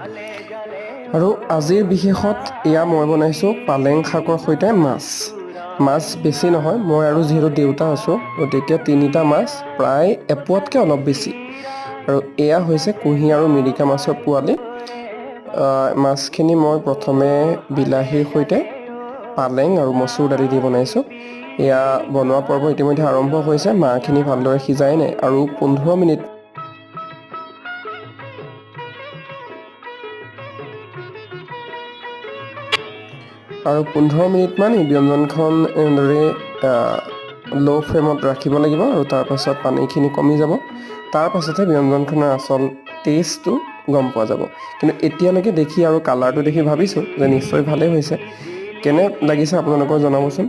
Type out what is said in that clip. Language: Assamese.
আৰু আজিৰ বিশেষত এয়া মই বনাইছোঁ পালেং শাকৰ সৈতে মাছ বেছি নহয়, মই আৰু যিহেতু দেউতা আছোঁ গতিকে 3টা মাছ প্ৰায় এপোৱাতকৈ অলপ বেছি। আৰু এয়া হৈছে কুঁহি আৰু মিৰিকা মাছৰ পোৱালি। মাছখিনি মই প্ৰথমে বিলাহীৰ সৈতে পালেং আৰু মচুৰ দালি দি বনাইছোঁ। এয়া বনোৱা পৰ্ব ইতিমধ্যে আৰম্ভ হৈছে, মাহখিনি ভালদৰে সিজাই নাই আৰু 15 মিনিট এই ব্যঞ্জনখন এনেদৰে ল' ফ্লেমত ৰাখিব লাগিব আৰু তাৰপাছত পানীখিনি কমি যাব। তাৰ পাছতহে ব্যঞ্জনখনৰ আচল টেষ্টটো গম পোৱা যাব। কিন্তু এতিয়ালৈকে দেখি আৰু কালাৰটো দেখি ভাবিছোঁ যে নিশ্চয় ভালেই হৈছে। কেনে লাগিছে আপোনালোকৰ জনাবচোন।